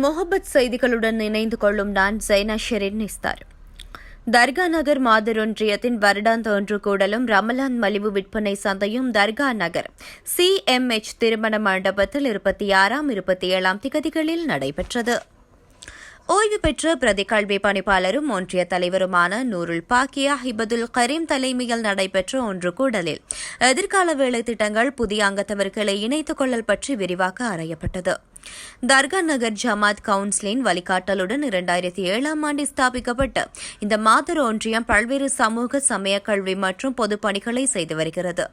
முகபத் செய்திகளுடன் இணைந்து கொள்ளும் நான் ஜைனா ஷெரின் நிஸ்தார். தர்கா நகர் மாதர் ஒன்றியத்தின் வருடாந்த ஒன்று கூடலும் ரமலான் மலிவு விற்பனை சந்தையும் தர்கா நகர் CMH திருமண மண்டபத்தில் 26, 27 திகதிகளில் நடைபெற்றது. ஓய்வு பெற்ற பிரதி கல்வி பணிப்பாளரும் ஒன்றிய தலைவருமான நூருல் பாக்கியா ஹிபதுல் கரீம் தலைமையில் நடைபெற்ற ஒன்று கூடலில் எதிர்கால வேலை திட்டங்கள் புதிய அங்கத்தவர்களை இணைத்துக் கொள்ளல் பற்றி விரிவாக ஆராயப்பட்டது. தர்கா நகர் ஜமாத் கவுன்சிலின் வழிகாட்டலுடன் 2007 ஸ்தாபிக்கப்பட்ட இந்த மாதர் ஒன்றியம் பல்வேறு சமூக சமய கல்வி மற்றும் பொது பணிகளை செய்து வருகிறது.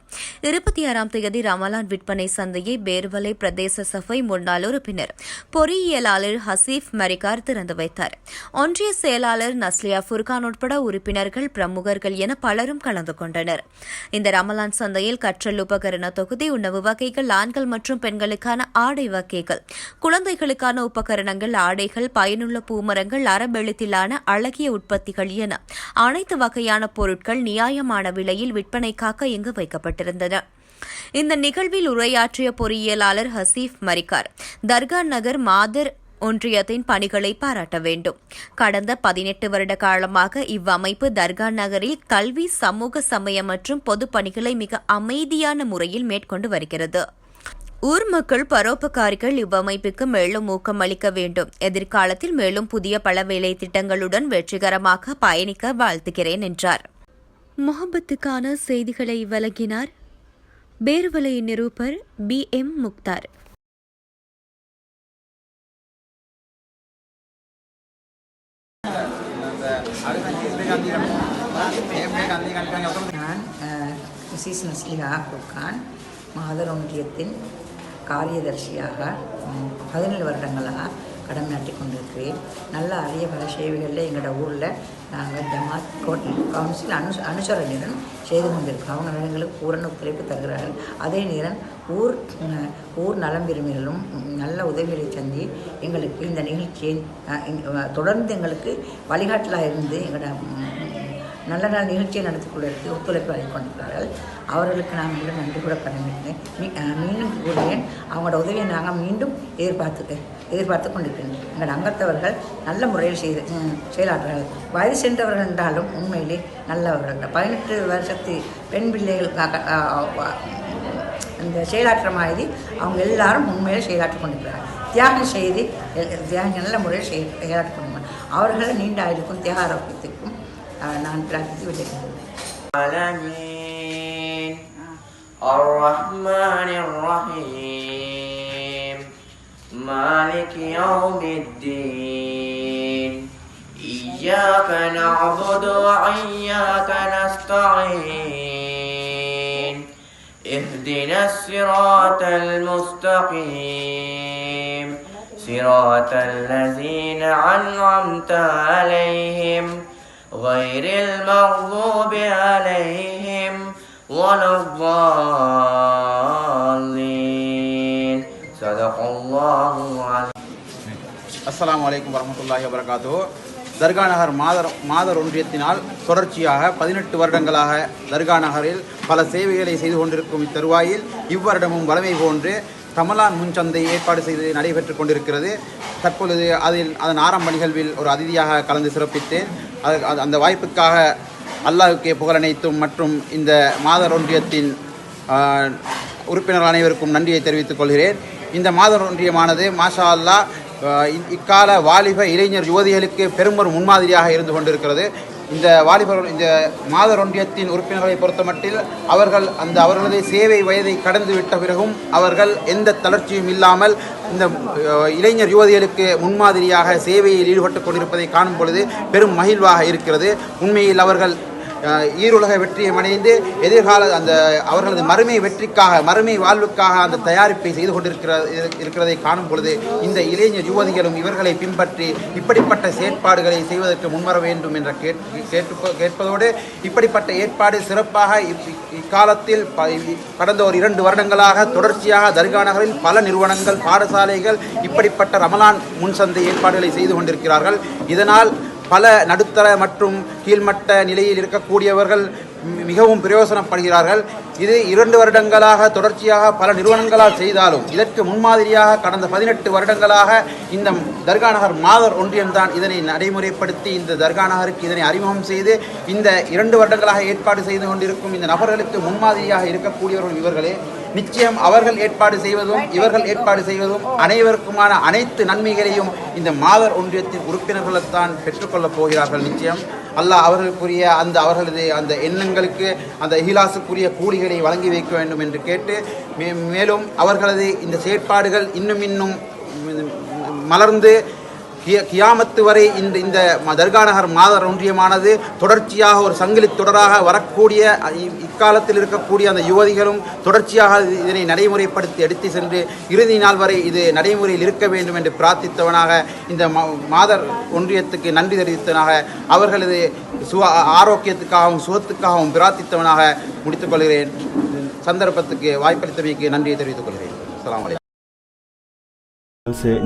26 ரமலான் விற்பனை சந்தையை பேர்வலை பிரதேச சபை முன்னாள் உறுப்பினர் பொறியியலாளர் ஹசீப் மரிகார் திறந்து வைத்தார். ஒன்றிய செயலாளர் நஸ்லியா ஃபுர்கான் உட்பட உறுப்பினர்கள், பிரமுகர்கள் என பலரும் கலந்து கொண்டனர். இந்த ரமலான் சந்தையில் கற்றல் உபகரண தொகுதி, உணவு வகைகள், ஆண்கள் மற்றும் பெண்களுக்கான ஆடை வகைகள், குழந்தைகளுக்கான உபகரணங்கள், ஆடைகள், பயனுள்ள பூமரங்கள், அரபெழுத்திலான அழகிய உற்பத்திகள் என அனைத்து வகையான பொருட்கள் நியாயமான விலையில் விற்பனைக்காக இங்கு வைக்கப்பட்டிருந்தன. இந்த நிகழ்வில் உரையாற்றிய பொறியியலாளர் ஹசீப் மரிகார், தர்கா நகர் மாதர் ஒன்றியத்தின் பணிகளை பாராட்ட வேண்டும். கடந்த 18 வருட காலமாக இவ்வமைப்பு தர்கா நகரில் கல்வி, சமூக சமய மற்றும் பொது பணிகளை மிக அமைதியான முறையில் மேற்கொண்டு வருகிறது. ஊர் மக்கள், பரோபகாரிகள் இவ்வமைப்புக்கு மேலும் ஊக்கம் அளிக்க வேண்டும். எதிர்காலத்தில் மேலும் புதிய பல வேலை திட்டங்களுடன் வெற்றிகரமாக பயணிக்க வாழ்த்துகிறேன் என்றார். முகபத்துக்கான செய்திகளை வழங்கினார் பேர்வலை நிரூபர் BM முக்தார். நான் மிஸ்ஸஸ் நஸ்லிஹா ஃபுர்கான் மாதர் ஒன்றியத்தின் காரியதர்சியாக 17 வருடங்களாக கடமையாற்றி கொண்டிருக்கிறேன். நல்ல அரிய பல சேவைகளில் எங்களோட ஊரில் நாங்கள் ஜமாத் கவுன்சில் அனுசரணையுடன் செய்து கொண்டிருக்கோம். அவங்க எங்களுக்கு பூரண ஒத்துழைப்பு தருகிறார்கள். அதே நேரம் ஊர் நலம் விரும்பிகளும் நல்ல உதவிகளை சந்தி எங்களுக்கு இந்த நிகழ்ச்சியை தொடர்ந்து எங்களுக்கு வழிகாட்டலாக இருந்து எங்களோட நல்ல நல்ல நிகழ்ச்சியை நடத்திக் கொள்வதற்கு ஒத்துழைப்பு வழங்கி கொண்டிருக்கிறார்கள். அவர்களுக்கு நான் மீண்டும் நன்றி கூட பண்ணியிருக்கேன். மீண்டும் கூறுவேன், அவங்களோட உதவியை நாங்கள் மீண்டும் எதிர்பார்த்து கொண்டிருக்கிறேன். எங்கள் அங்கத்தவர்கள் நல்ல முறையில் செயலாற்றுகிறார்கள். வயது சென்றவர்கள் என்றாலும் உண்மையிலே நல்லவர்கள். 18 வருஷத்து பெண் பிள்ளைகள் இந்த செயலாற்ற மாதிரி அவங்க எல்லாரும் உண்மையிலே செயலாற்றி கொண்டிருக்கிறார்கள். தியாகம் நல்ல முறையில் செயலாற்றி கொண்டிருக்கிறார். அவர்களை நீண்ட ஆயுளுக்கும் தியாக ஆரோக்கியத்துக்கும் நான் பிரார்த்தித்து விட்டேன். الرحمن الرحيم مالك يوم الدين إياك نعبد وإياك نستعين اهدنا الصراط المستقيم صراط الذين أنعمت عليهم غير المغضوب عليهم ولا الضالين صدق الله العظيم. அஸ்ஸலாமு அலைக்கும் வரஹ்மத்துல்லாஹி வபரகாத்துஹு. தர்கா நகர் மாதர் ஒன்றியத்தினால் தொடர்ச்சியாக 18 வருடங்களாக தர்கா நகரில் பல சேவைகளை செய்து கொண்டிருக்கும் இத்தருவாயில் இவ்வருடமும் வளமை போன்று ரமலான் முன்சந்தை ஏற்பாடு செய்து நடைபெற்றுக் கொண்டிருக்கிறது. தற்பொழுது அதன் ஆரம்ப நிகழ்வில் ஒரு அதிதியாக கலந்து சிறப்பித்தேன். அந்த வாய்ப்புக்காக அல்லாஹ்வுக்கே புகழனைத்தும் மற்றும் இந்த மாதர் ஒன்றியத்தின் உறுப்பினர்கள் அனைவருக்கும் நன்றியை தெரிவித்துக் கொள்கிறேன். இந்த மாதர் ஒன்றியமானது மாஷா அல்லாஹ் இக்கால வாலிப இளைஞர் யுவதிகளுக்கு பெரும் ஒரு முன்மாதிரியாக இருந்து கொண்டிருக்கிறது. இந்த மாதர் ஒன்றியத்தின் உறுப்பினர்களை பொறுத்தமட்டில் அவர்களது சேவை வயதை கடந்து விட்ட பிறகும் அவர்கள் எந்த தளர்ச்சியும் இல்லாமல் இந்த இளைஞர் யுவதிகளுக்கு முன்மாதிரியாக சேவையில் ஈடுபட்டு கொண்டிருப்பதை காணும் பொழுது பெரும் மகிழ்வாக இருக்கிறது. உண்மையில் அவர்கள் ஈருலக வெற்றியை அடைந்து எதிர்கால அவர்களது மறுமை வாழ்வுக்காக அந்த தயாரிப்பை செய்து கொண்டிருக்கிறதை காணும் பொழுது இந்த இளைஞர் யுவதிகளும் இவர்களை பின்பற்றி இப்படிப்பட்ட செயற்பாடுகளை செய்வதற்கு முன்வர வேண்டும் என்ற கேட்பதோடு இப்படிப்பட்ட ஏற்பாடு சிறப்பாக இக்காலத்தில் கடந்த ஒரு 2 வருடங்களாக தொடர்ச்சியாக தர்கா நகரில் பல நிறுவனங்கள், பாடசாலைகள் இப்படிப்பட்ட ரமலான் முன்சந்தை ஏற்பாடுகளை செய்து கொண்டிருக்கிறார்கள். இதனால் பல நடுத்தர மற்றும் கீழ்மட்ட நிலையில் இருக்கக்கூடியவர்கள் மிகவும் பிரயோசனப்படுகிறார்கள். இது 2 வருடங்களாக தொடர்ச்சியாக பல நிறுவனங்களால் செய்தாலும் இதற்கு முன்மாதிரியாக கடந்த 18 வருடங்களாக இந்த தர்கா நகர் மாதர் ஒன்றியம்தான் இதனை நடைமுறைப்படுத்தி இந்த தர்கா நகருக்கு இதனை அறிமுகம் செய்து இந்த 2 வருடங்களாக ஏற்பாடு செய்து கொண்டிருக்கும் இந்த நபர்களுக்கு முன்மாதிரியாக இருக்கக்கூடியவர்கள் இவர்களே. நிச்சயம் அவர்கள் ஏற்பாடு செய்வதும் இவர்கள் ஏற்பாடு செய்வதும் அனைவருக்குமான அனைத்து நன்மைகளையும் இந்த மாதர் ஒன்றியத்தின் உறுப்பினர்களைத்தான் பெற்றுக்கொள்ளப் போகிறார்கள். நிச்சயம் அல்லாஹ் அவர்களுக்குரிய அவர்களது அந்த எண்ணங்களுக்கு அந்த இஹ்லாஸுக்குரிய கூலிகளை வழங்கி வைக்க வேண்டும் என்று கேட்டு மேலும் அவர்களது இந்த செயற்பாடுகள் இன்னும் மலர்ந்து கியாமத்து வரை இந்த தர்கா நகர் மாதர் ஒன்றியமானது தொடர்ச்சியாக ஒரு சங்கிலி தொடராக வரக்கூடிய இக்காலத்தில் இருக்கக்கூடிய அந்த யுவதிகளும் தொடர்ச்சியாக இதனை நடைமுறைப்படுத்தி எடுத்து சென்று இறுதி நாள் வரை இது நடைமுறையில் இருக்க வேண்டும் என்று பிரார்த்தித்தவனாக இந்த மாதர் ஒன்றியத்துக்கு நன்றி தெரிவித்தவனாக அவர்களது ஆரோக்கியத்துக்காகவும் சுகத்துக்காகவும் பிரார்த்தித்தவனாக முடித்துக் கொள்கிறேன். சந்தர்ப்பத்துக்கு வாய்ப்பளித்தமைக்கு நன்றியை தெரிவித்துக் கொள்கிறேன். அஸ்ஸலாமு அலைக்கும்.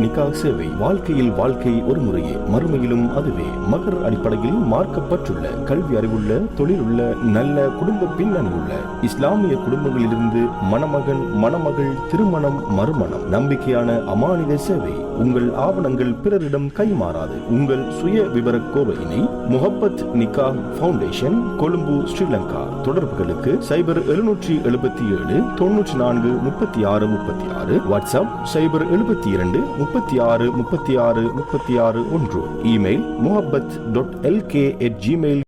நிக்கா சேவை வாழ்க்கையில் வாழ்க்கை ஒரு முறையே மறுமையிலும் அதுவே மகர் அடிப்படையில் மார்க்கப்பட்டுள்ள கல்வி அறிவுள்ள தொழிலுள்ள நல்ல குடும்ப பின்னணி உள்ள இஸ்லாமிய குடும்பங்களிலிருந்து மணமகன் மணமகள் திருமணம் மறுமணம் நம்பிக்கையான அமானித சேவை. உங்கள் ஆவணங்கள் பிறரிடம் கைமாறாது. உங்கள் சுய விவர கோவையினை முஹப்பத் நிக்கா ஃபவுண்டேஷன், கொழும்பு, ஸ்ரீலங்கா. தொடர்புகளுக்கு 0777 94 36 36, வாட்ஸ்அப் 072 36 36 36 1, இமெயில் muhabbat.lk@gmail